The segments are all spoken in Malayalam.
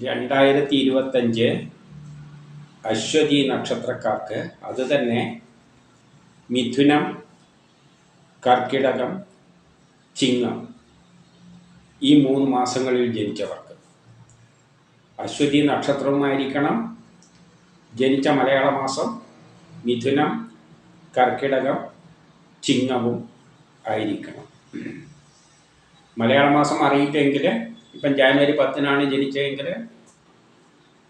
2025 അശ്വതി നക്ഷത്രക്കാർക്ക് അതുതന്നെ മിഥുനം, കർക്കിടകം, ചിങ്ങം ഈ 3 മാസങ്ങളിൽ ജനിച്ചവർക്ക് അശ്വതി നക്ഷത്രവുമായിരിക്കണം. ജനിച്ച മലയാള മാസം മിഥുനം, കർക്കിടകം, ചിങ്ങവും ആയിരിക്കണം. മലയാള മാസം അറിയിട്ടെങ്കിൽ ഇപ്പം ജാനുവരി 10-നാണ് ജനിച്ചതെങ്കിൽ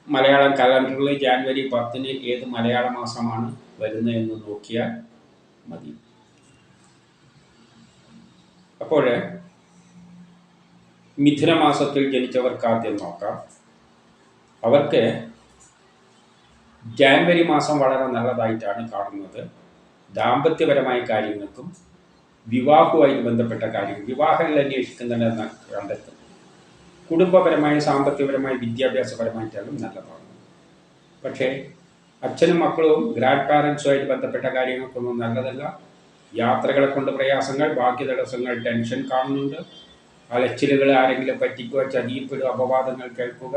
മലയാളം കലണ്ടറിൽ ജാനുവരി 10-ന് ഏത് മലയാള മാസമാണ് വരുന്നതെന്ന് നോക്കിയാൽ മതി. അപ്പോൾ മിഥുന മാസത്തിൽ ജനിച്ചവർക്ക് ആദ്യം നോക്കാം. അവർക്ക് ജാനുവരി മാസം വളരെ നല്ലതായിട്ടാണ് കാണുന്നത്. ദാമ്പത്യപരമായ കാര്യങ്ങൾക്കും വിവാഹവുമായിട്ട് ബന്ധപ്പെട്ട കാര്യങ്ങൾ, വിവാഹങ്ങൾ അന്വേഷിക്കുന്നതെന്ന് കണ്ടെത്തും. കുടുംബപരമായ, സാമ്പത്തികപരമായ, വിദ്യാഭ്യാസപരമായിട്ടാലും നല്ലതാണ്. പക്ഷേ അച്ഛനും മക്കളും ഗ്രാൻഡ് പാരൻസുമായിട്ട് ബന്ധപ്പെട്ട കാര്യങ്ങൾക്കൊന്നും നല്ലതല്ല. യാത്രകളെ കൊണ്ട് പ്രയാസങ്ങൾ, ബാക്കി തടസ്സങ്ങൾ, ടെൻഷൻ കാണുന്നുണ്ട്. അലച്ചിലുകൾ, ആരെങ്കിലും പറ്റിക്കുക, ചതിയിൽപ്പെടുക, അപവാദങ്ങൾ കേൾക്കുക,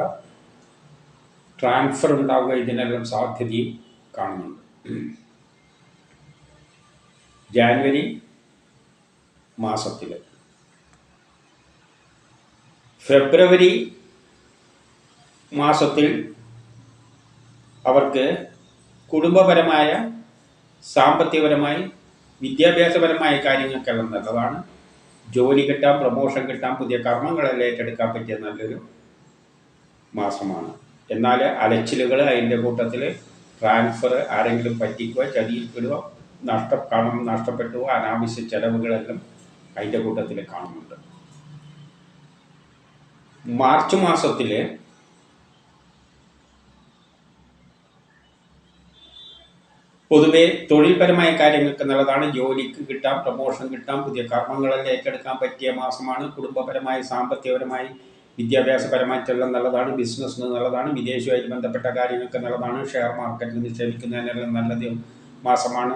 ട്രാൻസ്ഫർ ഉണ്ടാവുക, ഇതിനെല്ലാം സാധ്യതയും കാണുന്നുണ്ട്. ജാനുവരി മാസത്തിൽ ഫെബ്രുവരി മാസത്തിൽ അവർക്ക് കുടുംബപരമായ, സാമ്പത്തികപരമായി, വിദ്യാഭ്യാസപരമായ കാര്യങ്ങൾക്കെല്ലാം നല്ലതാണ്. ജോലി കിട്ടാം, പ്രമോഷൻ കിട്ടാം, പുതിയ കർമ്മങ്ങളെല്ലാം ഏറ്റെടുക്കാൻ പറ്റിയ നല്ലൊരു മാസമാണ്. എന്നാൽ അലച്ചിലുകൾ, അതിൻ്റെ കൂട്ടത്തിൽ ട്രാൻസ്ഫർ, ആരെങ്കിലും പറ്റിക്കുക, ചതിയിൽപ്പെടുക, പണം നഷ്ടപ്പെട്ടു, അനാവശ്യ ചെലവുകളെല്ലാം അതിൻ്റെ കൂട്ടത്തിൽ കാണുന്നുണ്ട്. മാർച്ച് മാസത്തിൽ പൊതുവെ തൊഴിൽപരമായ കാര്യങ്ങൾക്ക് നല്ലതാണ്. ജോലിക്ക് കിട്ടാം, പ്രമോഷൻ കിട്ടാം, പുതിയ കർമ്മങ്ങളെല്ലാം ഏറ്റെടുക്കാൻ പറ്റിയ മാസമാണ്. കുടുംബപരമായി, സാമ്പത്തികപരമായി, വിദ്യാഭ്യാസപരമായിട്ടെല്ലാം നല്ലതാണ്. ബിസിനസ്സിന് നല്ലതാണ്. വിദേശവുമായിട്ട് ബന്ധപ്പെട്ട കാര്യങ്ങൾക്ക് നല്ലതാണ്. ഷെയർ മാർക്കറ്റിൽ നിക്ഷേപിക്കുന്നതിനെല്ലാം നല്ലത് മാസമാണ്.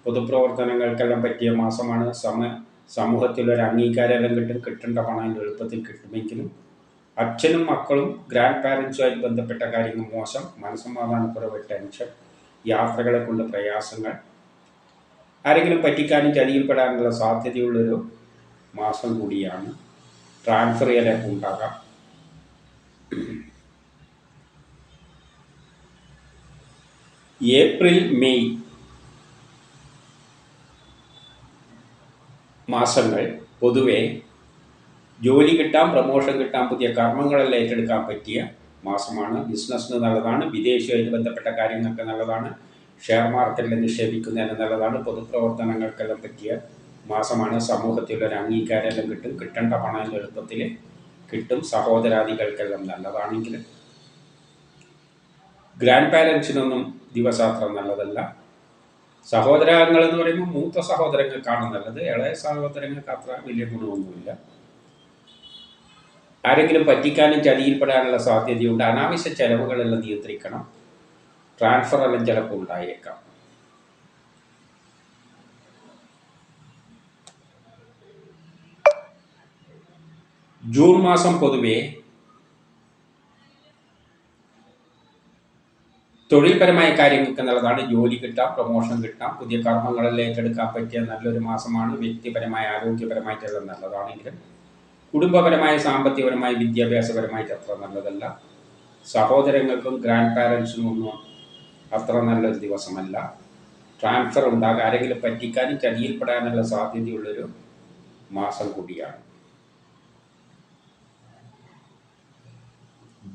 പൊതുപ്രവർത്തനങ്ങൾക്കെല്ലാം പറ്റിയ മാസമാണ്. സമൂഹത്തിലൊരു അംഗീകാരമെല്ലാം കിട്ടും. കിട്ടേണ്ട പണം എളുപ്പത്തിൽ കിട്ടുമെങ്കിലും അച്ഛനും മക്കളും ഗ്രാൻഡ് പാരൻസുമായിട്ട് ബന്ധപ്പെട്ട കാര്യങ്ങൾ മോശം. മനസ്സമാധാനക്കുറവ്, ടെൻഷൻ, യാത്രകളെ കൊണ്ട് പ്രയാസങ്ങൾ, ആരെങ്കിലും പറ്റിക്കാനും ചതിയിൽപ്പെടാനുള്ള സാധ്യതയുള്ളൊരു മാസം കൂടിയാണ്. ട്രാൻസ്ഫർ ചെയ്യലൊക്കെ ഉണ്ടാകാം. ഏപ്രിൽ, മെയ് മാസങ്ങൾ പൊതുവെ ജോലി കിട്ടാം, പ്രമോഷൻ കിട്ടാം, പുതിയ കർമ്മങ്ങളെല്ലാം ഏറ്റെടുക്കാൻ പറ്റിയ മാസമാണ്. ബിസിനസ്സിന് നല്ലതാണ്. വിദേശവുമായിട്ട് ബന്ധപ്പെട്ട കാര്യങ്ങൾക്ക് നല്ലതാണ്. ഷെയർ മാർക്കറ്റിൽ നിക്ഷേപിക്കുന്നതിന് നല്ലതാണ്. പൊതുപ്രവർത്തനങ്ങൾക്കെല്ലാം പറ്റിയ മാസമാണ്. സമൂഹത്തിലൊരു അംഗീകാരമെല്ലാം കിട്ടും. കിട്ടേണ്ട പണം എളുപ്പത്തിൽ കിട്ടും. സഹോദരാദികൾക്കെല്ലാം നല്ലതാണെങ്കിൽ ഗ്രാൻഡ് പാരൻസിനൊന്നും ദിവസാത്ര നല്ലതല്ല. സഹോദരങ്ങൾ എന്ന് പറയുമ്പോൾ മൂത്ത സഹോദരങ്ങൾക്കാണ് നല്ലത്. ഇളയ സഹോദരങ്ങൾക്ക് അത്ര വലിയ ഗുണമൊന്നുമില്ല. ആരെങ്കിലും പറ്റിക്കാനും ചതിയിൽപ്പെടാനുള്ള സാധ്യതയുണ്ട്. അനാവശ്യ ചെലവുകളെല്ലാം നിയന്ത്രിക്കണം. ട്രാൻസ്ഫർ എല്ലാം ചിലപ്പോൾ ഉണ്ടായേക്കാം. ജൂൺ മാസം പൊതുവെ തൊഴിൽപരമായ കാര്യങ്ങൾക്ക് നല്ലതാണ്. ജോലി കിട്ടാം, പ്രമോഷൻ കിട്ടാം, പുതിയ കർമ്മങ്ങളെല്ലാം ഏറ്റെടുക്കാൻ പറ്റിയ നല്ലൊരു മാസമാണ്. വ്യക്തിപരമായ, ആരോഗ്യപരമായിട്ടെല്ലാം നല്ലതാണെങ്കിലും കുടുംബപരമായ, സാമ്പത്തികപരമായി, വിദ്യാഭ്യാസപരമായിട്ട് അത്ര നല്ലതല്ല. സഹോദരങ്ങൾക്കും ഗ്രാൻഡ് പാരൻസിനും ഒന്നും അത്ര നല്ലൊരു ദിവസമല്ല. ട്രാൻസ്ഫർ ഉണ്ടാകാൻ, ആരെങ്കിലും പറ്റിക്കാനും ചതിയിൽപ്പെടാനുള്ള സാധ്യതയുള്ളൊരു മാസം കൂടിയാണ്.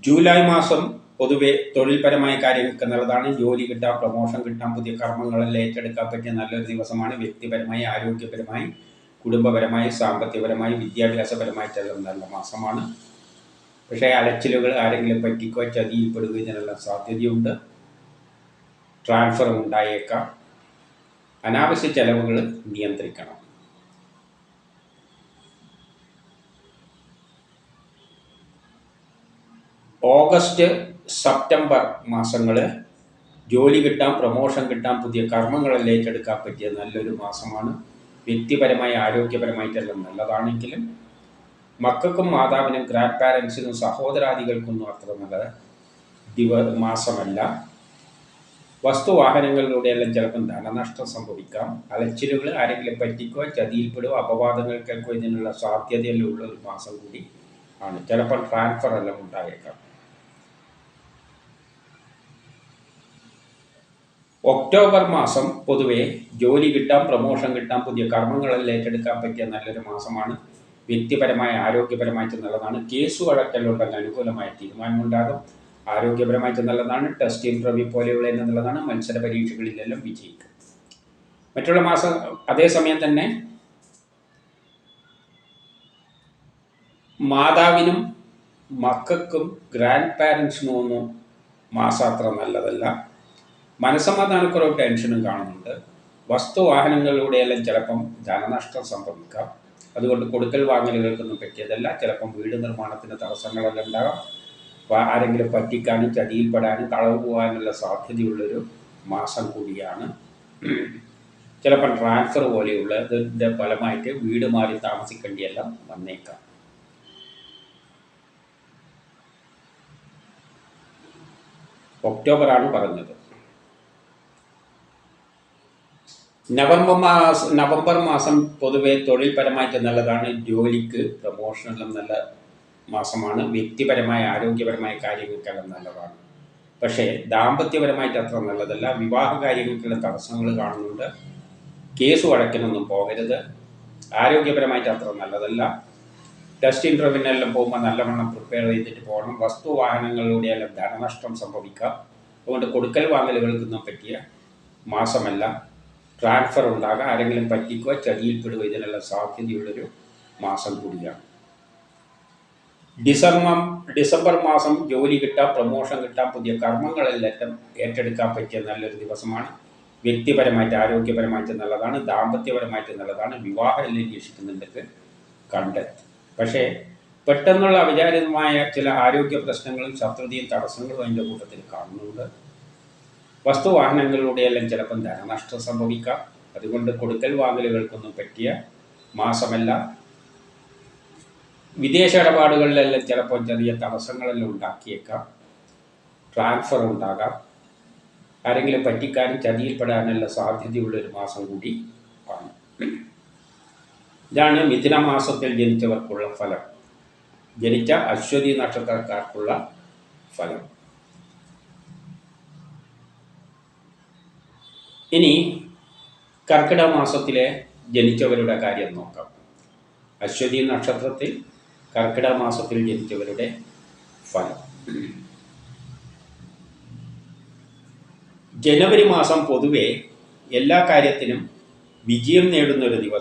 ജൂലൈ മാസം പൊതുവെ തൊഴിൽപരമായ കാര്യങ്ങൾക്ക് നല്ലതാണ്. ജോലി കിട്ടാം, പ്രമോഷൻ കിട്ടാം, പുതിയ കർമ്മങ്ങളെല്ലാം ഏറ്റെടുക്കാൻ പറ്റിയ നല്ലൊരു ദിവസമാണ്. വ്യക്തിപരമായി, ആരോഗ്യപരമായി, കുടുംബപരമായി, സാമ്പത്തികപരമായി, വിദ്യാഭ്യാസപരമായിട്ടെല്ലാം നല്ല മാസമാണ്. പക്ഷേ അലച്ചിലുകൾ, ആരെങ്കിലും പറ്റിക്കോ, ചതിയിൽപ്പെടുക, ഇതിനെല്ലാം സാധ്യതയുണ്ട്. ട്രാൻസ്ഫർ ഉണ്ടായേക്കാം. അനാവശ്യ ചെലവുകൾ നിയന്ത്രിക്കണം. ഓഗസ്റ്റ്, സെപ്റ്റംബർ മാസങ്ങൾ ജോലി കിട്ടാം, പ്രമോഷൻ കിട്ടാം, പുതിയ കർമ്മങ്ങളെല്ലാം ഏറ്റെടുക്കാൻ പറ്റിയ നല്ലൊരു മാസമാണ്. വ്യക്തിപരമായി, ആരോഗ്യപരമായിട്ടെല്ലാം നല്ലതാണെങ്കിലും മക്കൾക്കും മാതാവിനും ഗ്രാൻഡ് പാരൻസിനും സഹോദരാദികൾക്കൊന്നും അത്ര നല്ല മാസമല്ല. വസ്തുവാഹനങ്ങളിലൂടെയെല്ലാം ചിലപ്പം ധനനഷ്ടം സംഭവിക്കാം. അലച്ചിലുകൾ, ആരെങ്കിലും പറ്റിക്കോ, ചതിയിൽപ്പെടുകയോ, അപവാദങ്ങൾ കേൾക്കോ ഇതിനുള്ള സാധ്യതയെല്ലാം ഉള്ള ഒരു മാസം കൂടി ആണ്. ചിലപ്പോൾ ട്രാൻസ്ഫർ എല്ലാം ഉണ്ടായേക്കാം. ഒക്ടോബർ മാസം പൊതുവെ ജോലി കിട്ടാം, പ്രമോഷൻ കിട്ടാം, പുതിയ കർമ്മങ്ങളെല്ലാം ഏറ്റെടുക്കാൻ പറ്റിയ നല്ലൊരു മാസമാണ്. വ്യക്തിപരമായ ആരോഗ്യപരമായിട്ട് നല്ലതാണ്. കേസ് വഴക്കലുണ്ടെങ്കിൽ അനുകൂലമായ തീരുമാനമുണ്ടാകും. ആരോഗ്യപരമായിട്ട് നല്ലതാണ്. ടെസ്റ്റ് ഇൻ്റർവ്യൂ പോലെയുള്ള നല്ലതാണ്. മത്സര പരീക്ഷകളിലെല്ലാം വിജയിക്കും. മറ്റുള്ള മാസം അതേസമയം തന്നെ മാതാവിനും മക്കൾക്കും ഗ്രാൻഡ് പാരൻസിനും ഒന്നും മാസം അത്ര നല്ലതല്ല. മനസ്സമാധാനക്കുറവ്, ടെൻഷനും കാണുന്നുണ്ട്. വസ്തുവാഹനങ്ങളിലൂടെയെല്ലാം ചിലപ്പം ധനനഷ്ടം സംഭവിക്കാം. അതുകൊണ്ട് കൊടുക്കൽ വാങ്ങലുകൾക്കൊന്നും പറ്റിയതല്ല. ചിലപ്പം വീട് നിർമ്മാണത്തിന് തടസ്സങ്ങളെല്ലാം ഉണ്ടാകാം. ആരെങ്കിലും പറ്റിക്കാനും ചതിയിൽപ്പെടാനും കളവ് പോകാനുള്ള സാധ്യതയുള്ളൊരു മാസം കൂടിയാണ്. ചിലപ്പം ട്രാൻസ്ഫർ പോലെയുള്ളതിൻ്റെ ഫലമായിട്ട് വീട് മാറി താമസിക്കേണ്ടിയെല്ലാം വന്നേക്കാം. ഒക്ടോബറാണ് പറഞ്ഞത്. നവംബർ മാസം പൊതുവെ തൊഴിൽപരമായിട്ട് നല്ലതാണ്. ജോലിക്ക്, പ്രമോഷനെല്ലാം നല്ല മാസമാണ്. വ്യക്തിപരമായ ആരോഗ്യപരമായ കാര്യങ്ങൾക്കെല്ലാം നല്ലതാണ്. പക്ഷേ ദാമ്പത്യപരമായിട്ട് അത്ര നല്ലതല്ല. വിവാഹ കാര്യങ്ങൾക്കുള്ള തടസ്സങ്ങൾ കാണുന്നുണ്ട്. കേസ് വഴക്കിനൊന്നും പോകരുത്. ആരോഗ്യപരമായിട്ട് അത്ര നല്ലതല്ല. ടെസ്റ്റ് ഇൻ്റർവ്യൂവിനെല്ലാം പോകുമ്പോൾ നല്ലവണ്ണം പ്രിപ്പയർ ചെയ്തിട്ട് പോകണം. വസ്തുവാഹനങ്ങളിലൂടെയെല്ലാം ധനനഷ്ടം സംഭവിക്കാം. അതുകൊണ്ട് കൊടുക്കൽ വാങ്ങലുകൾക്കൊന്നും പറ്റിയ മാസമല്ല. ട്രാൻസ്ഫർ ഉണ്ടാകാം, ആരെങ്കിലും പറ്റിക്കുക, ചതിയിൽപ്പെടുക, ഇതിനെല്ലാം സാധ്യതയുള്ളൊരു മാസം കൂടിയാണ്. ഡിസംബർ മാസം ജോലി കിട്ടാം, പ്രമോഷൻ കിട്ടാം, പുതിയ കർമ്മങ്ങളെല്ലാം ഏറ്റെടുക്കാൻ പറ്റിയ നല്ലൊരു ദിവസമാണ്. വ്യക്തിപരമായിട്ട് ആരോഗ്യപരമായിട്ട് നല്ലതാണ്. ദാമ്പത്യപരമായിട്ട് നല്ലതാണ്. വിവാഹം എല്ലാം അന്വേഷിക്കുന്നുണ്ടെങ്കിൽ കണ്ടെത്തും. പക്ഷേ പെട്ടെന്നുള്ള അവിചാരിതമായ ചില ആരോഗ്യ പ്രശ്നങ്ങളും ശത്രുതയും തടസ്സങ്ങളും അതിൻ്റെ കൂട്ടത്തിൽ കാണുന്നുണ്ട്. വസ്തുവാഹനങ്ങളിലൂടെയെല്ലാം ചിലപ്പം ധനനഷ്ടം സംഭവിക്കാം. അതുകൊണ്ട് കൊടുക്കൽ വാങ്ങലുകൾക്കൊന്നും പറ്റിയ മാസമല്ല. വിദേശ ഇടപാടുകളിലെല്ലാം ചിലപ്പോൾ ചെറിയ തടസ്സങ്ങളെല്ലാം ഉണ്ടാക്കിയേക്കാം. ട്രാൻസ്ഫർ ഉണ്ടാകാം. ആരെങ്കിലും പറ്റിക്കാനും ചതിയിൽപ്പെടാനുള്ള സാധ്യതയുള്ളൊരു മാസം കൂടി ആണ്. ഇതാണ് മിഥുന മാസത്തിൽ ജനിച്ചവർക്കുള്ള ഫലം. ജനിച്ച അശ്വതി നക്ഷത്രക്കാർക്കുള്ള ഫലം. ഇനി കർക്കിടക മാസത്തിലെ ജനിച്ചവരുടെ കാര്യം നോക്കാം. അശ്വതി നക്ഷത്രത്തിൽ കർക്കിടക മാസത്തിൽ ജനിച്ചവരുടെ ഫലം. ജനുവരി മാസം പൊതുവെ എല്ലാ കാര്യത്തിനും വിജയം നേടുന്ന ഒരു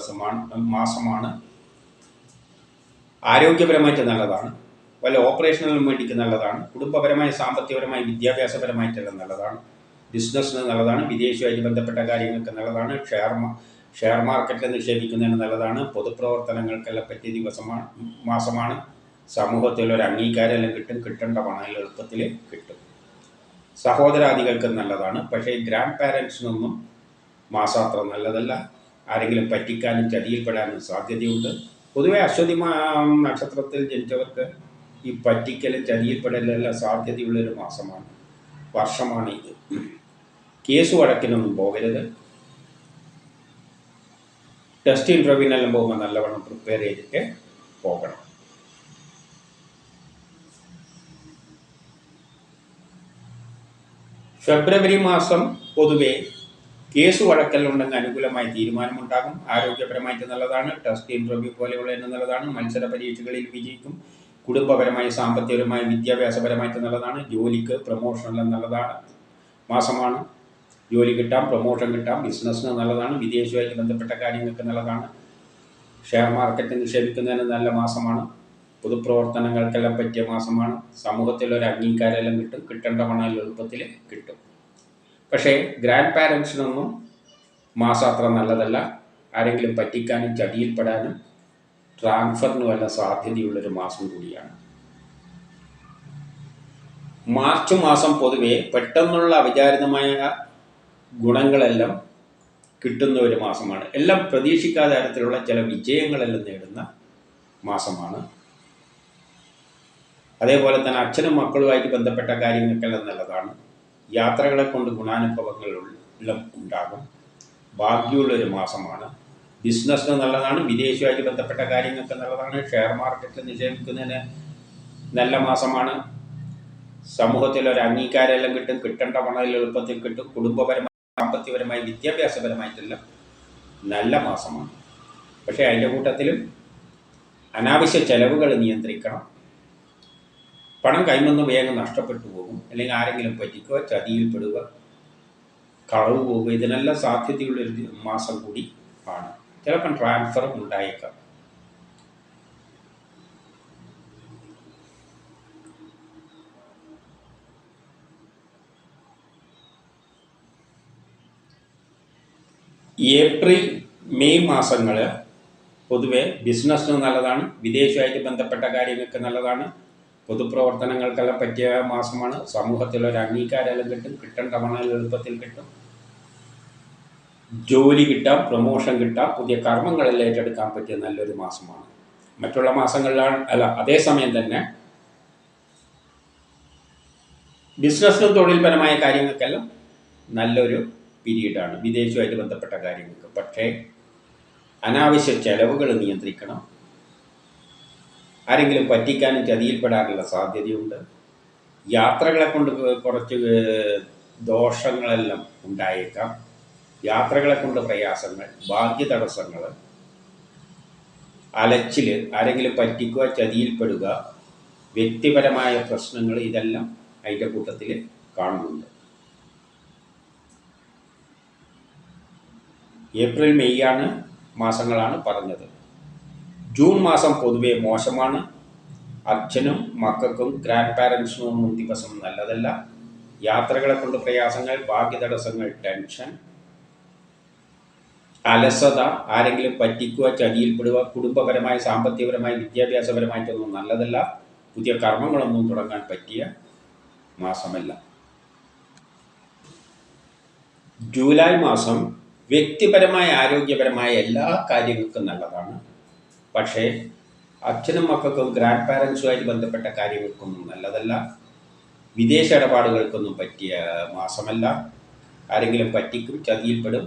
മാസമാണ്. ആരോഗ്യപരമായിട്ട് നല്ലതാണ്. വല്ല ഓപ്പറേഷനുകളും വേണ്ടിക്ക് നല്ലതാണ്. കുടുംബപരമായി, സാമ്പത്തികപരമായി, വിദ്യാഭ്യാസപരമായിട്ടെല്ലാം നല്ലതാണ്. ബിസിനസ്സിന് നല്ലതാണ്. വിദേശവുമായി ബന്ധപ്പെട്ട കാര്യങ്ങൾക്ക് നല്ലതാണ്. ഷെയർ മാർക്കറ്റിൽ നിക്ഷേപിക്കുന്നതിന് നല്ലതാണ്. പൊതുപ്രവർത്തനങ്ങൾക്കെല്ലാം പറ്റിയ മാസമാണ്. സമൂഹത്തിൽ ഒരു അംഗീകാരമെല്ലാം കിട്ടും. കിട്ടേണ്ട പണം എളുപ്പത്തിൽ കിട്ടും. സഹോദരാദികൾക്ക് നല്ലതാണ്. പക്ഷേ ഗ്രാൻഡ് പാരൻസിനൊന്നും മാസം അത്ര നല്ലതല്ല. ആരെങ്കിലും പറ്റിക്കാനും ചതിയിൽപ്പെടാനും സാധ്യതയുണ്ട്. പൊതുവെ അശ്വതി നക്ഷത്രത്തിൽ ജനിച്ചവർക്ക് ഈ പറ്റിക്കലും ചതിയിൽപ്പെടലെല്ലാം സാധ്യതയുള്ളൊരു വർഷമാണ് ഇത്. കേസ് വഴക്കിനൊന്നും പോകരുത്. ടെസ്റ്റ് ഇൻ്റർവ്യൂവിനെല്ലാം പോകുമ്പോൾ നല്ലവണ്ണം പ്രിപ്പയർ ചെയ്തിട്ട് പോകണം. ഫെബ്രുവരി മാസം പൊതുവെ കേസ് വഴക്കലുണ്ടെങ്കിൽ അനുകൂലമായ തീരുമാനമുണ്ടാകും. ആരോഗ്യപരമായിട്ട് നല്ലതാണ്. ടെസ്റ്റ് ഇൻ്റർവ്യൂ പോലെയുള്ള നല്ലതാണ്. മത്സര പരീക്ഷകളിൽ വിജയിക്കും. കുടുംബപരമായി, സാമ്പത്തികപരമായി, വിദ്യാഭ്യാസപരമായിട്ട് നല്ലതാണ്. ജോലിക്ക്, പ്രമോഷനെല്ലാം നല്ലതാണ് മാസമാണ്. ജോലി കിട്ടാം, പ്രമോഷൻ കിട്ടാം. ബിസിനസ്സിന് നല്ലതാണ്. വിദേശവുമായിട്ട് ബന്ധപ്പെട്ട കാര്യങ്ങൾക്ക് നല്ലതാണ്. ഷെയർ മാർക്കറ്റിൽ നിക്ഷേപിക്കുന്നതിന് നല്ല മാസമാണ്. പൊതുപ്രവർത്തനങ്ങൾക്കെല്ലാം പറ്റിയ മാസമാണ്. സമൂഹത്തിലൊരു അംഗീകാരമെല്ലാം കിട്ടും. കിട്ടേണ്ട പണം എളുപ്പത്തിൽ കിട്ടും. പക്ഷേ ഗ്രാൻഡ് പാരൻസിനൊന്നും മാസം അത്ര നല്ലതല്ല. ആരെങ്കിലും പറ്റിക്കാനും ചതിയിൽപ്പെടാനും ട്രാൻസ്ഫറിനും വല്ല സാധ്യതയുള്ളൊരു മാസം കൂടിയാണ്. മാർച്ച് മാസം പൊതുവെ പെട്ടെന്നുള്ള അവിചാരിതമായ ഗുണങ്ങളെല്ലാം കിട്ടുന്ന ഒരു മാസമാണ്. എല്ലാം പ്രതീക്ഷിക്കാത്ത തരത്തിലുള്ള ചില വിജയങ്ങളെല്ലാം നേടുന്ന മാസമാണ്. അതേപോലെ തന്നെ അച്ഛനും മക്കളുമായിട്ട് ബന്ധപ്പെട്ട കാര്യങ്ങൾക്കെല്ലാം നല്ലതാണ്. യാത്രകളെ കൊണ്ട് ഗുണാനുഭവങ്ങളെല്ലാം ഉണ്ടാകും. ഭാഗ്യമുള്ളൊരു മാസമാണ്. ബിസിനസ്സിന് നല്ലതാണ്. വിദേശവുമായിട്ട് ബന്ധപ്പെട്ട കാര്യങ്ങൾക്ക് നല്ലതാണ്. ഷെയർ മാർക്കറ്റിൽ നിക്ഷേപിക്കുന്നതിന് നല്ല മാസമാണ്. സമൂഹത്തിൽ ഒരു അംഗീകാരമെല്ലാം കിട്ടും. കിട്ടേണ്ട പണം എളുപ്പത്തിൽ കിട്ടും. കുടുംബപരമായി, സാമ്പത്തികപരമായി, വിദ്യാഭ്യാസപരമായിട്ടെല്ലാം നല്ല മാസമാണ്. പക്ഷേ അതിൻ്റെ കൂട്ടത്തിലും അനാവശ്യ ചെലവുകൾ നിയന്ത്രിക്കണം. പണം കൈമന്ന് വേഗം നഷ്ടപ്പെട്ടു പോകും, അല്ലെങ്കിൽ ആരെങ്കിലും പറ്റിക്കുക, ചതിയിൽപ്പെടുക, കളവ് പോവുക, ഇതിനെല്ലാം സാധ്യതയുള്ളൊരു മാസം കൂടി ആണ്. ചിലപ്പം ട്രാൻസ്ഫറും ഉണ്ടായേക്കാം. ഏപ്രിൽ മെയ് മാസങ്ങൾ പൊതുവെ ബിസിനസ്സിന് നല്ലതാണ്. വിദേശവുമായിട്ട് ബന്ധപ്പെട്ട കാര്യങ്ങൾക്ക് നല്ലതാണ്. പൊതുപ്രവർത്തനങ്ങൾക്കെല്ലാം പറ്റിയ മാസമാണ്. സമൂഹത്തിലൊരു അംഗീകാരമെല്ലാം കിട്ടും. കിട്ടേണ്ട പണം എളുപ്പത്തിൽ കിട്ടും. ജോലി കിട്ടാം, പ്രൊമോഷൻ കിട്ടാം, പുതിയ കർമ്മങ്ങളെല്ലാം ഏറ്റെടുക്കാൻ പറ്റിയ നല്ലൊരു മാസമാണ്. മറ്റുള്ള മാസങ്ങളിലാണ് അതേസമയം തന്നെ ബിസിനസ്സിനും തൊഴിൽപരമായ കാര്യങ്ങൾക്കെല്ലാം നല്ലൊരു പീരീഡാണ്, വിദേശവുമായിട്ട് ബന്ധപ്പെട്ട കാര്യങ്ങൾക്ക്. പക്ഷേ അനാവശ്യ ചെലവുകൾ നിയന്ത്രിക്കണം. ആരെങ്കിലും പറ്റിക്കാനും ചതിയിൽപ്പെടാനുള്ള സാധ്യതയുണ്ട്. യാത്രകളെ കൊണ്ട് കുറച്ച് ദോഷങ്ങളെല്ലാം ഉണ്ടായേക്കാം. യാത്രകളെ കൊണ്ട് പ്രയാസങ്ങൾ, ഭാഗ്യ തടസ്സങ്ങൾ, അലച്ചിൽ, ആരെങ്കിലും പറ്റിക്കുക, ചതിയിൽപ്പെടുക, വ്യക്തിപരമായ പ്രശ്നങ്ങൾ, ഇതെല്ലാം അതിൻ്റെ കൂട്ടത്തിൽ കാണുന്നുണ്ട്. ഏപ്രിൽ മെയ് ആണ് മാസങ്ങളാണ് പറഞ്ഞത്. ജൂൺ മാസം പൊതുവെ മോശമാണ്. അച്ഛനും മക്കൾക്കും ഗ്രാൻഡ് പാരൻസിനൊന്നും ദിവസം നല്ലതല്ല. യാത്രകളെ കൊണ്ട് പ്രയാസങ്ങൾ, ഭാഗ്യ തടസ്സങ്ങൾ, ടെൻഷൻ, അലസത, ആരെങ്കിലും പറ്റിക്കുക, ചതിയിൽപ്പെടുക, കുടുംബപരമായി, സാമ്പത്തികപരമായി, വിദ്യാഭ്യാസപരമായിട്ടൊന്നും നല്ലതല്ല. പുതിയ കർമ്മങ്ങളൊന്നും തുടങ്ങാൻ പറ്റിയ മാസമല്ല. ജൂലൈ മാസം വ്യക്തിപരമായ, ആരോഗ്യപരമായ എല്ലാ കാര്യങ്ങൾക്കും നല്ലതാണ്. പക്ഷേ അച്ഛനും മക്കൾക്കും ഗ്രാൻഡ് പാരൻസുമായിട്ട് ബന്ധപ്പെട്ട കാര്യങ്ങൾക്കൊന്നും നല്ലതല്ല. വിദേശ ഇടപാടുകൾക്കൊന്നും പറ്റിയ മാസമല്ല. ആരെങ്കിലും പറ്റിക്കും, ചതിയിൽപ്പെടും.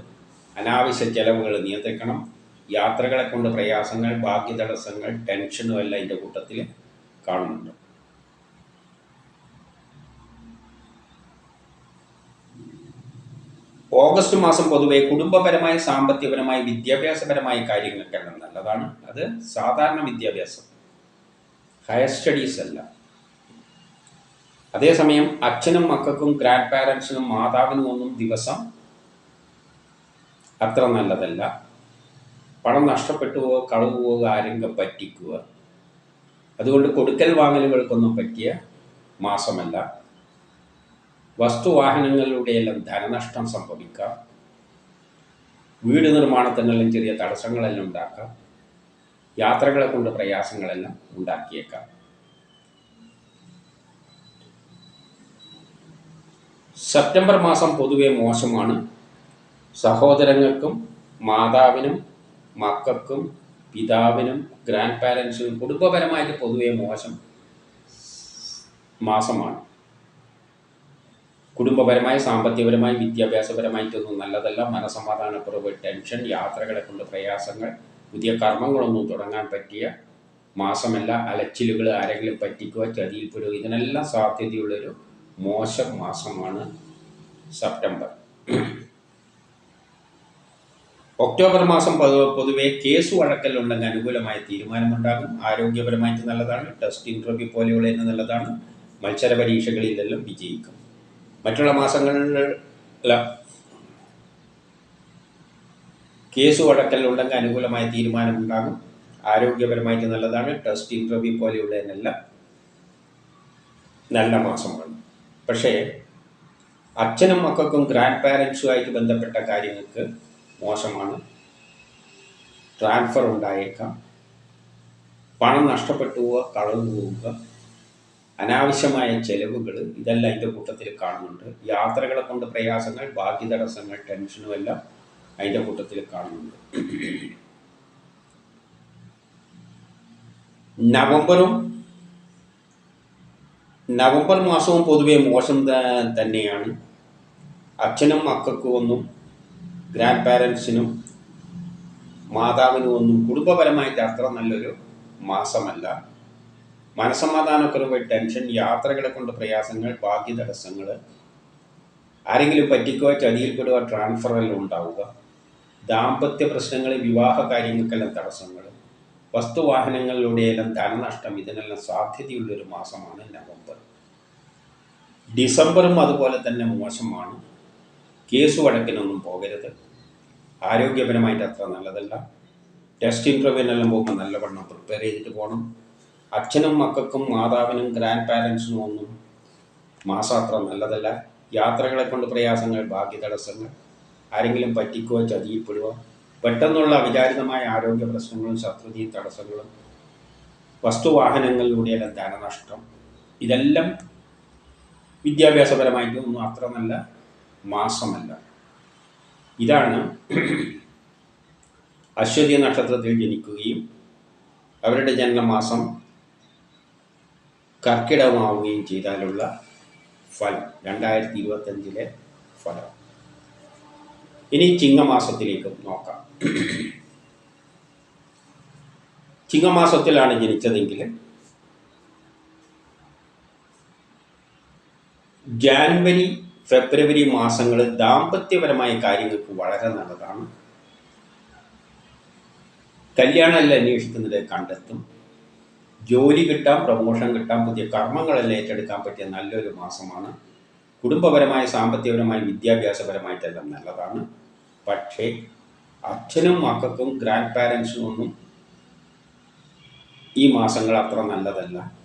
അനാവശ്യ ചെലവുകൾ നിയന്ത്രിക്കണം. യാത്രകളെ കൊണ്ട് പ്രയാസങ്ങൾ, ഭാഗ്യ തടസ്സങ്ങൾ, ടെൻഷനും എല്ലാം ഇതിൻ്റെ കൂട്ടത്തിൽ കാണുന്നുണ്ട്. ഓഗസ്റ്റ് മാസം പൊതുവെ കുടുംബപരമായ, സാമ്പത്തികപരമായ, വിദ്യാഭ്യാസപരമായ കാര്യങ്ങൾക്കെല്ലാം നല്ലതാണ്. അത് സാധാരണ വിദ്യാഭ്യാസം, ഹയർ സ്റ്റഡീസ് അല്ല. അതേസമയം അച്ഛനും മക്കൾക്കും ഗ്രാൻഡ് പാരൻസിനും മാതാവിനും ഒന്നും ദിവസം അത്ര നല്ലതല്ല. പണം നഷ്ടപ്പെട്ടു പോവുക, കളവ് പോവുക, ആരെങ്കിലും പറ്റിക്കുക, അതുകൊണ്ട് കൊടുക്കൽ വാങ്ങലുകൾക്കൊന്നും പറ്റിയ മാസമല്ല. വസ്തുവാഹനങ്ങളിലൂടെയെല്ലാം ധനനഷ്ടം സംഭവിക്കാം. വീട് നിർമ്മാണത്തിനെല്ലാം ചെറിയ തടസ്സങ്ങളെല്ലാം ഉണ്ടാക്കാം. യാത്രകളെ കൊണ്ട് പ്രയാസങ്ങളെല്ലാം ഉണ്ടാക്കിയേക്കാം. സെപ്റ്റംബർ മാസം പൊതുവെ മോശമാണ്. സഹോദരങ്ങൾക്കും മാതാവിനും മക്കൾക്കും പിതാവിനും ഗ്രാൻഡ് പാരൻസിനും കുടുംബപരമായിട്ട് പൊതുവെ മോശം മാസമാണ്. കുടുംബപരമായി, സാമ്പത്തികപരമായി, വിദ്യാഭ്യാസപരമായിട്ടൊന്നും നല്ലതല്ല. മനസമാധാനക്കുറവ്, ടെൻഷൻ, യാത്രകളെ കൊണ്ട് പ്രയാസങ്ങൾ, പുതിയ കർമ്മങ്ങളൊന്നും തുടങ്ങാൻ പറ്റിയ മാസമല്ല. അലച്ചിലുകൾ, ആരെങ്കിലും പറ്റിക്കുക, ചതിയിൽപ്പെടുക, ഇതിനെല്ലാം സാധ്യതയുള്ളൊരു മോശം മാസമാണ് സെപ്റ്റംബർ. ഒക്ടോബർ മാസം പൊതുവെ കേസ് വഴക്കലുണ്ടെങ്കിൽ അനുകൂലമായ തീരുമാനമുണ്ടാകും. ആരോഗ്യപരമായിട്ട് നല്ലതാണ്. ടെസ്റ്റ് ഇൻ്റർവ്യൂ പോലെയുള്ള നല്ലതാണ്. മത്സര പരീക്ഷകളിലെല്ലാം വിജയിക്കും. മറ്റുള്ള മാസങ്ങളിൽ കേസ് വഴക്കലുണ്ടെങ്കിൽ അനുകൂലമായ തീരുമാനമുണ്ടാകും. ആരോഗ്യപരമായിട്ട് നല്ലതാണ്. ടെസ്റ്റ് ഇൻ്റർവ്യൂ പോലെയുള്ളതിനെല്ലാം നല്ല മാസമാണ്. പക്ഷേ അച്ഛനും മക്കൾക്കും ഗ്രാൻഡ് പാരൻസുമായിട്ട് ബന്ധപ്പെട്ട കാര്യങ്ങൾക്ക് മോശമാണ്. ട്രാൻസ്ഫർ ഉണ്ടായേക്കാം. പണം നഷ്ടപ്പെട്ടു പോവുക, കളവ് പോവുക, അനാവശ്യമായ ചെലവുകൾ, ഇതെല്ലാം അതിൻ്റെ കൂട്ടത്തിൽ കാണുന്നുണ്ട്. യാത്രകളെ കൊണ്ട് പ്രയാസങ്ങൾ, ഭാഗ്യ തടസ്സങ്ങൾ, ടെൻഷനും എല്ലാം അതിൻ്റെ കൂട്ടത്തിൽ കാണുന്നുണ്ട്. നവംബറും നവംബർ മാസവും പൊതുവെ മോശം തന്നെയാണ്. അച്ഛനും മക്കൾക്കും ഒന്നും, ഗ്രാൻഡ് പാരൻസിനും മാതാവിനും ഒന്നും കുടുംബപരമായിട്ട് അത്ര നല്ലൊരു മാസമല്ല. മനസ്സമാധാനക്കുറവ്, ടെൻഷൻ, യാത്രകളെ കൊണ്ട് പ്രയാസങ്ങൾ, ഭാഗ്യ തടസ്സങ്ങൾ, ആരെങ്കിലും പറ്റിക്കോ ചതിയിൽപ്പെടുക, ട്രാൻസ്ഫറെല്ലാം ഉണ്ടാവുക, ദാമ്പത്യ പ്രശ്നങ്ങൾ, വിവാഹ കാര്യങ്ങൾക്കെല്ലാം തടസ്സങ്ങൾ, വസ്തുവാഹനങ്ങളിലൂടെയെല്ലാം ധനനഷ്ടം, ഇതിനെല്ലാം സാധ്യതയുള്ളൊരു മാസമാണ് നവംബർ. ഡിസംബറും അതുപോലെ തന്നെ മോശമാണ്. കേസ് വഴക്കിനൊന്നും പോകരുത്. ആരോഗ്യപരമായിട്ട് അത്ര നല്ലതല്ല. ടെസ്റ്റ് ഇൻ്റർവ്യൂവിനെല്ലാം പോകുമ്പോൾ നല്ലവണ്ണം പ്രിപ്പയർ ചെയ്തിട്ട് പോകണം. അച്ഛനും മക്കൾക്കും മാതാവിനും ഗ്രാൻഡ് പാരൻസിനും ഒന്നും മാസം അത്ര നല്ലതല്ല. യാത്രകളെ കൊണ്ട് പ്രയാസങ്ങൾ, ഭാഗ്യ തടസ്സങ്ങൾ, ആരെങ്കിലും പറ്റിക്കോ ചതിയിൽപ്പെടുക, പെട്ടെന്നുള്ള അവിചാരിതമായ ആരോഗ്യ പ്രശ്നങ്ങളും ശത്രുതയും തടസ്സങ്ങളും, വസ്തുവാഹനങ്ങളിലൂടെയെല്ലാം ധനനഷ്ടം, ഇതെല്ലാം വിദ്യാഭ്യാസപരമായിട്ടൊന്നും അത്ര നല്ല മാസമല്ല. ഇതാണ് അശ്വതി നക്ഷത്രത്തിൽ ജനിക്കുകയും അവരുടെ ജന്മമാസം കർക്കിടകമാവുകയും ചെയ്താലുള്ള ഫലം, 2025 ഫലം. ഇനി ചിങ്ങമാസത്തിലേക്ക് നോക്കാം. ചിങ്ങമാസത്തിലാണ് ജനിച്ചതെങ്കിൽ ജാനുവരി ഫെബ്രുവരി മാസങ്ങൾ ദാമ്പത്യപരമായ കാര്യങ്ങൾക്ക് വളരെ നല്ലതാണ്. കല്യാണമെല്ലാം അന്വേഷിക്കുന്നത് കണ്ടെത്തും. ജോലി കിട്ടാം, പ്രമോഷൻ കിട്ടാം, പുതിയ കർമ്മങ്ങളെല്ലാം ഏറ്റെടുക്കാൻ പറ്റിയ നല്ലൊരു മാസമാണ്. കുടുംബപരമായ, സാമ്പത്തികപരമായ, വിദ്യാഭ്യാസപരമായിട്ടെല്ലാം നല്ലതാണ്. പക്ഷേ അച്ഛനും മക്കൾക്കും ഗ്രാൻഡ് പാരൻസിനും ഒന്നും ഈ മാസങ്ങൾ അത്ര നല്ലതല്ല.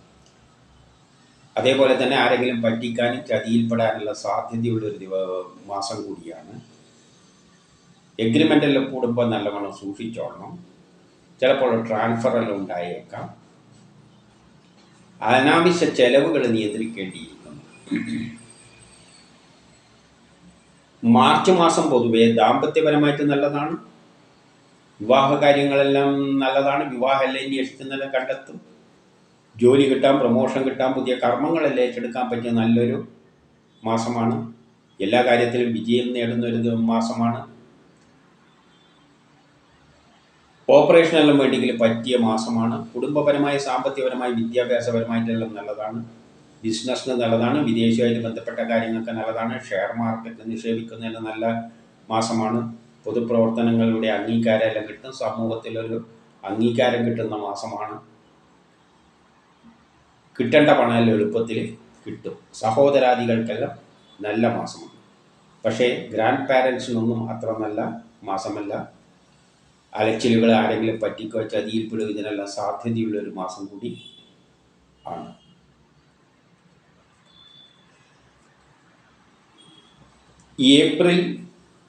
അതേപോലെ തന്നെ ആരെങ്കിലും പറ്റിക്കാനും ചതിയിൽപ്പെടാനുള്ള സാധ്യതയുള്ളൊരു മാസം കൂടിയാണ്. എഗ്രിമെൻ്റെല്ലാം കൂടുമ്പോൾ നല്ലവണ്ണം സൂക്ഷിച്ചോളണം. ചിലപ്പോൾ ട്രാൻസ്ഫറെല്ലാം ഉണ്ടായേക്കാം. അനാവശ്യ ചെലവുകൾ നിയന്ത്രിക്കേണ്ടിയിരിക്കുന്നു. മാർച്ച് മാസം പൊതുവെ ദാമ്പത്യപരമായിട്ട് നല്ലതാണ്. വിവാഹ കാര്യങ്ങളെല്ലാം നല്ലതാണ്. വിവാഹമെല്ലാം അന്വേഷിക്കുന്നതെല്ലാം കണ്ടെത്തും. ജോലി കിട്ടാൻ, പ്രമോഷൻ കിട്ടാൻ, പുതിയ കർമ്മങ്ങളെല്ലാം ഏറ്റെടുക്കാൻ പറ്റിയ നല്ലൊരു മാസമാണ്. എല്ലാ കാര്യത്തിലും വിജയം നേടുന്നൊരു മാസമാണ്. ഓപ്പറേഷനെല്ലാം വേണ്ടിയെങ്കിലും പറ്റിയ മാസമാണ്. കുടുംബപരമായി, സാമ്പത്തികപരമായി, വിദ്യാഭ്യാസപരമായിട്ടെല്ലാം നല്ലതാണ്. ബിസിനസ്സിന് നല്ലതാണ്. വിദേശമായിട്ട് ബന്ധപ്പെട്ട കാര്യങ്ങൾക്ക് നല്ലതാണ്. ഷെയർ മാർക്കറ്റ് നിക്ഷേപിക്കുന്നതിന് നല്ല മാസമാണ്. പൊതുപ്രവർത്തനങ്ങളുടെ അംഗീകാരമെല്ലാം കിട്ടും. സമൂഹത്തിലൊരു അംഗീകാരം കിട്ടുന്ന മാസമാണ്. കിട്ടേണ്ട പണം എളുപ്പത്തിൽ കിട്ടും. സഹോദരാദികൾക്കെല്ലാം നല്ല മാസമാണ്. പക്ഷേ ഗ്രാൻഡ് പാരൻസിനൊന്നും അത്ര നല്ല മാസമല്ല. അലച്ചിലുകൾ, ആരെങ്കിലും പറ്റിക്കോ ചതിയിൽപ്പെടുക, ഇതിനെല്ലാം സാധ്യതയുള്ളൊരു മാസം കൂടി ആണ്. ഏപ്രിൽ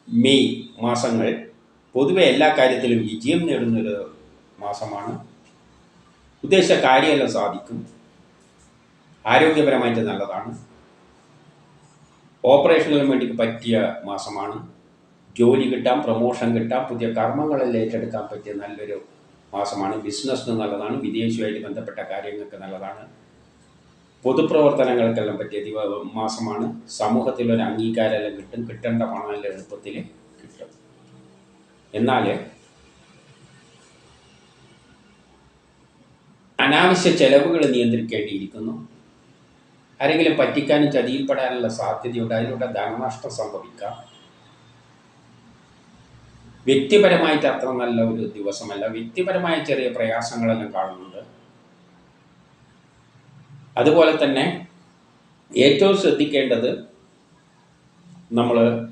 മെയ് മാസങ്ങൾ പൊതുവെ എല്ലാ കാര്യത്തിലും വിജയം നേടുന്നൊരു മാസമാണ്. ഉദ്ദേശിച്ച കാര്യമെല്ലാം സാധിക്കും. ആരോഗ്യപരമായിട്ട് നല്ലതാണ്. ഓപ്പറേഷനുകൾക്ക് വേണ്ടി പറ്റിയ മാസമാണ്. ജോലി കിട്ടാം, പ്രമോഷൻ കിട്ടാം, പുതിയ കർമ്മങ്ങളെല്ലാം ഏറ്റെടുക്കാൻ പറ്റിയ നല്ലൊരു മാസമാണ്. ബിസിനസ്സിന് നല്ലതാണ്. വിദേശവുമായിട്ട് ബന്ധപ്പെട്ട കാര്യങ്ങൾക്ക് നല്ലതാണ്. പൊതുപ്രവർത്തനങ്ങൾക്കെല്ലാം പറ്റിയ മാസമാണ്. സമൂഹത്തിലൊരു അംഗീകാരമെല്ലാം കിട്ടും. കിട്ടേണ്ട പണമെല്ലാം എളുപ്പത്തിൽ കിട്ടും. എന്നാൽ അനാവശ്യ ചെലവുകൾ നിയന്ത്രിക്കേണ്ടിയിരിക്കുന്നു. ആരെങ്കിലും പറ്റിക്കാനും ചതിയിൽപ്പെടാനുള്ള സാധ്യതയുണ്ട്. അതിലൂടെ ധനനഷ്ടം സംഭവിക്കാം. വ്യക്തിപരമായിട്ട് അത്ര നല്ല ഒരു ദിവസമല്ല. വ്യക്തിപരമായ ചെറിയ പ്രയാസങ്ങളെല്ലാം കാണുന്നുണ്ട്. അതുപോലെ തന്നെ ഏറ്റവും ശ്രദ്ധിക്കേണ്ടത്, നമ്മൾ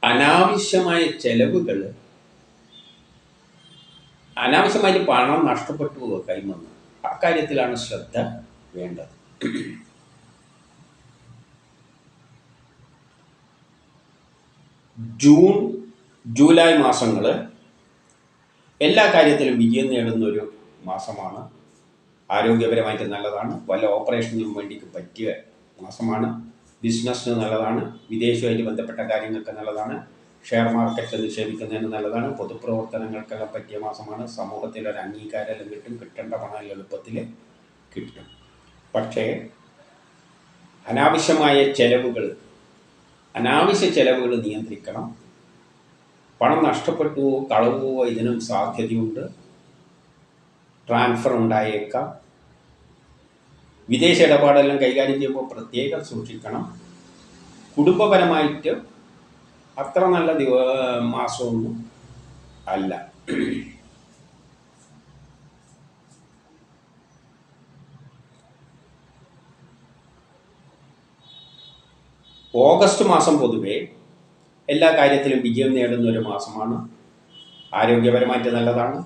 അനാവശ്യമായ ചെലവുകൾ, അനാവശ്യമായിട്ട് പണം നഷ്ടപ്പെട്ടു കൈമന്ന്, അക്കാര്യത്തിലാണ് ശ്രദ്ധ വേണ്ടത്. ജൂൺ ജൂലൈ മാസങ്ങൾ എല്ലാ കാര്യത്തിലും വിജയം നേടുന്നൊരു മാസമാണ്. ആരോഗ്യപരമായിട്ട് നല്ലതാണ്. വല്ല ഓപ്പറേഷനും വേണ്ടി പറ്റിയ മാസമാണ്. ബിസിനസ്സിന് നല്ലതാണ്. വിദേശവുമായിട്ട് ബന്ധപ്പെട്ട കാര്യങ്ങൾക്ക് നല്ലതാണ്. ഷെയർ മാർക്കറ്റിൽ നിക്ഷേപിക്കുന്നതിന് നല്ലതാണ്. പൊതുപ്രവർത്തനങ്ങൾക്കെല്ലാം പറ്റിയ മാസമാണ്. സമൂഹത്തിലൊരു അംഗീകാരമെല്ലാം കിട്ടും. കിട്ടേണ്ട പണം എളുപ്പത്തിൽ കിട്ടും. പക്ഷേ അനാവശ്യ ചെലവുകൾ നിയന്ത്രിക്കണം. പണം നഷ്ടപ്പെട്ടുവോ കളവുവോ ഇതിനും സാധ്യതയുണ്ട്. ട്രാൻസ്ഫർ ഉണ്ടായേക്കാം. വിദേശ ഇടപാടെല്ലാം കൈകാര്യം ചെയ്യുമ്പോൾ പ്രത്യേകം സൂക്ഷിക്കണം. കുടുംബപരമായിട്ട് അത്ര നല്ല മാസമൊന്നും അല്ല. ഓഗസ്റ്റ് മാസം പൊതുവെ എല്ലാ കാര്യത്തിലും വിജയം നേടുന്ന ഒരു മാസമാണ്. ആരോഗ്യപരമായിട്ട് നല്ലതാണ്.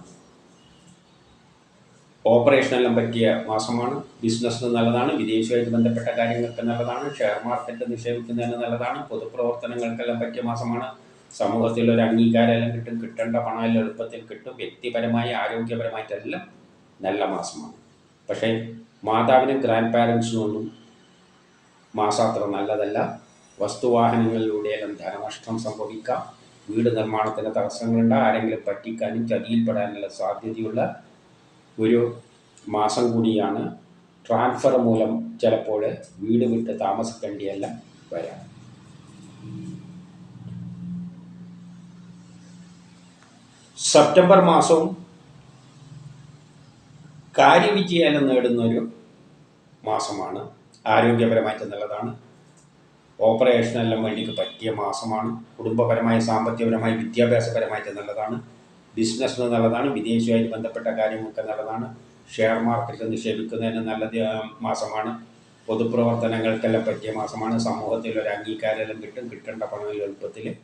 ഓപ്പറേഷനെല്ലാം പറ്റിയ മാസമാണ്. ബിസിനസ്സിന് നല്ലതാണ്. വിദേശവുമായിട്ട് ബന്ധപ്പെട്ട കാര്യങ്ങൾക്ക് നല്ലതാണ്. ഷെയർ മാർക്കറ്റ് നിക്ഷേപിക്കുന്നതിന് നല്ലതാണ്. പൊതുപ്രവർത്തനങ്ങൾക്കെല്ലാം പറ്റിയ മാസമാണ്. സമൂഹത്തിൽ ഒരു അംഗീകാരമെല്ലാം കിട്ടും. കിട്ടേണ്ട പണമെല്ലാം എളുപ്പത്തിൽ കിട്ടും. വ്യക്തിപരമായി ആരോഗ്യപരമായിട്ടെല്ലാം നല്ല മാസമാണ്. പക്ഷേ മാതാവിനും ഗ്രാൻഡ് പാരൻസിനും ഒന്നും മാസം അത്ര നല്ലതല്ല. വസ്തുവാഹനങ്ങളിലൂടെയെല്ലാം ധനനഷ്ടം സംഭവിക്കാം. വീട് നിർമ്മാണത്തിന് തടസ്സങ്ങളുണ്ട്. ആരെങ്കിലും പറ്റിക്കാനും ചതിയിൽപ്പെടാനുള്ള സാധ്യതയുള്ള ഒരു മാസം കൂടിയാണ്. ട്രാൻസ്ഫർ മൂലം ചിലപ്പോൾ വീട് വിട്ട് താമസിക്കേണ്ടിയെല്ലാം വരാം. സെപ്റ്റംബർ മാസവും കാര്യവിജയം നേടുന്നൊരു മാസമാണ്. ആരോഗ്യപരമായിട്ട് നല്ലതാണ്. ഓപ്പറേഷനെല്ലാം വേണ്ടിക്ക് പറ്റിയ മാസമാണ്. കുടുംബപരമായി സാമ്പത്തികപരമായി വിദ്യാഭ്യാസപരമായിട്ട് നല്ലതാണ്. ബിസിനസ്സിന് നല്ലതാണ്. വിദേശവുമായിട്ട് ബന്ധപ്പെട്ട കാര്യങ്ങൾക്ക് നല്ലതാണ്. ഷെയർ മാർക്കറ്റ് നിക്ഷേപിക്കുന്നതിന് നല്ല മാസമാണ്. പൊതുപ്രവർത്തനങ്ങൾക്കെല്ലാം പറ്റിയ മാസമാണ്. സമൂഹത്തിൽ ഒരു അംഗീകാരമെല്ലാം കിട്ടും. കിട്ടേണ്ട പണം എളുപ്പത്തിൽ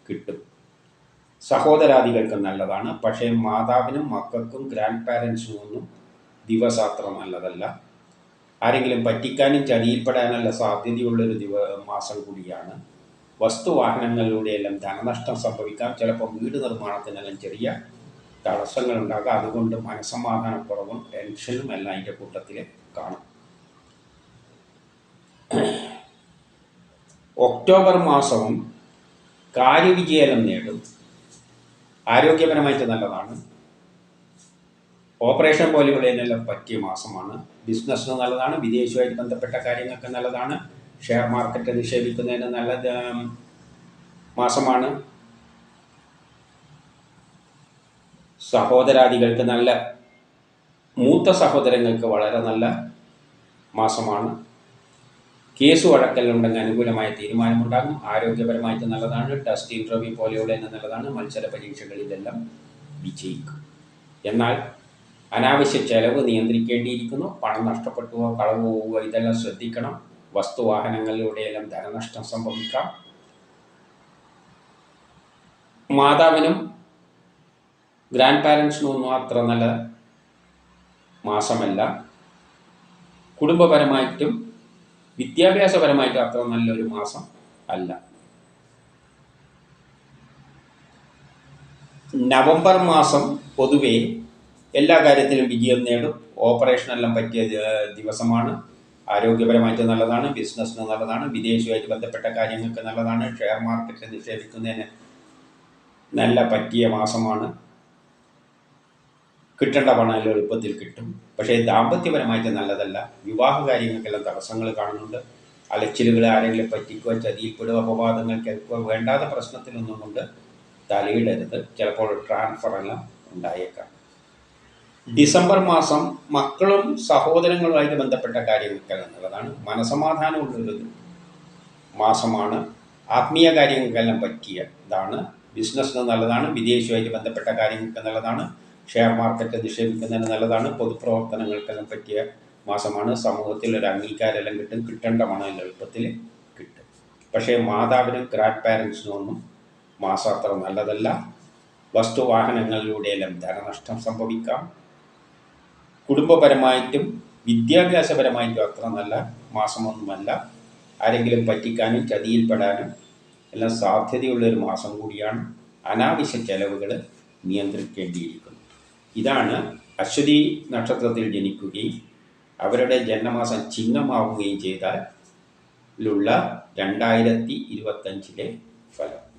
കിട്ടും. സഹോദരാദികൾക്ക് നല്ലതാണ്. പക്ഷേ മാതാവിനും മക്കൾക്കും ഗ്രാൻഡ് പാരൻസിനും ഒന്നും ദിവസാത്ര നല്ലതല്ല. ആരെങ്കിലും പറ്റിക്കാനും ചതിയിൽപ്പെടാനുള്ള സാധ്യതയുള്ളൊരു മാസം കൂടിയാണ്. വസ്തുവാഹനങ്ങളിലൂടെയെല്ലാം ധനനഷ്ടം സംഭവിക്കാം. ചിലപ്പോൾ വീട് നിർമ്മാണത്തിനെല്ലാം ചെറിയ തടസ്സങ്ങളുണ്ടാകാം. അതുകൊണ്ട് മനസ്സമാധാനക്കുറവും ടെൻഷനും എല്ലാം അതിൻ്റെ കൂട്ടത്തിൽ കാണും. ഒക്ടോബർ മാസവും കാര്യവിജയം നേടും. ആരോഗ്യപരമായിട്ട് നല്ലതാണ്. ഓപ്പറേഷൻ പോലെയുള്ളതിനെല്ലാം പറ്റിയ മാസമാണ്. ബിസിനസ്സിന് നല്ലതാണ്. വിദേശവുമായിട്ട് ബന്ധപ്പെട്ട കാര്യങ്ങൾക്ക് നല്ലതാണ്. ഷെയർ മാർക്കറ്റ് നിക്ഷേപിക്കുന്നതിന് നല്ല മാസമാണ്. സഹോദരാദികൾക്ക് മൂത്ത സഹോദരങ്ങൾക്ക് വളരെ നല്ല മാസമാണ്. കേസ് വഴക്കെല്ലാം അനുകൂലമായ തീരുമാനമുണ്ടാകും. ആരോഗ്യപരമായിട്ട് നല്ലതാണ്. ടെസ്റ്റ് ഇൻ്റർവ്യൂ പോലെയുള്ള നല്ലതാണ്. മത്സര പരീക്ഷകളിലെല്ലാം വിജയിക്കും. എന്നാൽ അനാവശ്യ ചെലവ് നിയന്ത്രിക്കേണ്ടിയിരിക്കുന്നു. പണം നഷ്ടപ്പെട്ടുവോ കളവ് പോവുകയോ ഇതെല്ലാം ശ്രദ്ധിക്കണം. വസ്തുവാഹനങ്ങളിലൂടെയെല്ലാം ധനനഷ്ടം സംഭവിക്കാം. മാതാവിനും ഗ്രാൻഡ് പാരൻസിനും ഒന്നും അത്ര നല്ല മാസമല്ല. കുടുംബപരമായിട്ടും വിദ്യാഭ്യാസപരമായിട്ടും അത്ര നല്ലൊരു മാസം അല്ല. നവംബർ മാസം പൊതുവെ എല്ലാ കാര്യത്തിലും വിജയം നേടും. ഓപ്പറേഷനെല്ലാം പറ്റിയ ദിവസമാണ്. ആരോഗ്യപരമായിട്ട് നല്ലതാണ്. ബിസിനസ്സിന് നല്ലതാണ്. വിദേശവുമായിട്ട് ബന്ധപ്പെട്ട കാര്യങ്ങൾക്ക് നല്ലതാണ്. ഷെയർ മാർക്കറ്റിൽ നിക്ഷേപിക്കുന്നതിന് നല്ല പറ്റിയ മാസമാണ്. കിട്ടേണ്ട പണം എല്ലാം എളുപ്പത്തിൽ കിട്ടും. പക്ഷേ ദാമ്പത്യപരമായിട്ട് നല്ലതല്ല. വിവാഹ കാര്യങ്ങൾക്കെല്ലാം തടസ്സങ്ങൾ കാണുന്നുണ്ട്. അലച്ചിലുകൾ, ആരെങ്കിലും പറ്റിക്കുക, ചതിയിൽപ്പെടുക, അപവാദങ്ങൾ കേൾക്കുക, വേണ്ടാത്ത പ്രശ്നത്തിലൊന്നും കൊണ്ട് തലയിടരുത്. ചിലപ്പോൾ ട്രാൻസ്ഫറെല്ലാം ഉണ്ടായേക്കാം. ഡിസംബർ മാസം മക്കളും സഹോദരങ്ങളുമായിട്ട് ബന്ധപ്പെട്ട കാര്യങ്ങൾക്കെല്ലാം നല്ലതാണ്. മനസമാധാനമുള്ളൊരു മാസമാണ്. ആത്മീയ കാര്യങ്ങൾക്കെല്ലാം പറ്റിയതാണ്. ബിസിനസ്സിന് നല്ലതാണ്. വിദേശവുമായിട്ട് ബന്ധപ്പെട്ട കാര്യങ്ങൾക്ക് നല്ലതാണ്. ഷെയർ മാർക്കറ്റ് നിക്ഷേപിക്കുന്നതിന് നല്ലതാണ്. പൊതുപ്രവർത്തനങ്ങൾക്കെല്ലാം പറ്റിയ മാസമാണ്. സമൂഹത്തിൽ ഒരു അംഗീകാരമെല്ലാം കിട്ടും. കിട്ടേണ്ട പണം എളുപ്പത്തിൽ കിട്ടും. പക്ഷേ മാതാവിനും ഗ്രാൻഡ് പാരൻസിനും ഒന്നും മാസം അത്ര നല്ലതല്ല. വസ്തുവാഹനങ്ങളിലൂടെയെല്ലാം ധനനഷ്ടം സംഭവിക്കാം. കുടുംബപരമായിട്ടും വിദ്യാഭ്യാസപരമായിട്ടും അത്ര നല്ല മാസമൊന്നുമല്ല. ആരെങ്കിലും പറ്റിക്കാനും ചതിയിൽപ്പെടാനും എല്ലാം സാധ്യതയുള്ളൊരു മാസം കൂടിയാണ്. അനാവശ്യ ചെലവുകൾ നിയന്ത്രിക്കേണ്ടിയിരിക്കുന്നു. ഇതാണ് അശ്വതി നക്ഷത്രത്തിൽ ജനിക്കുകയും അവരുടെ ജന്മമാസം ചിങ്ങമാവുകയും ചെയ്താലുള്ള 2025 ഫലം.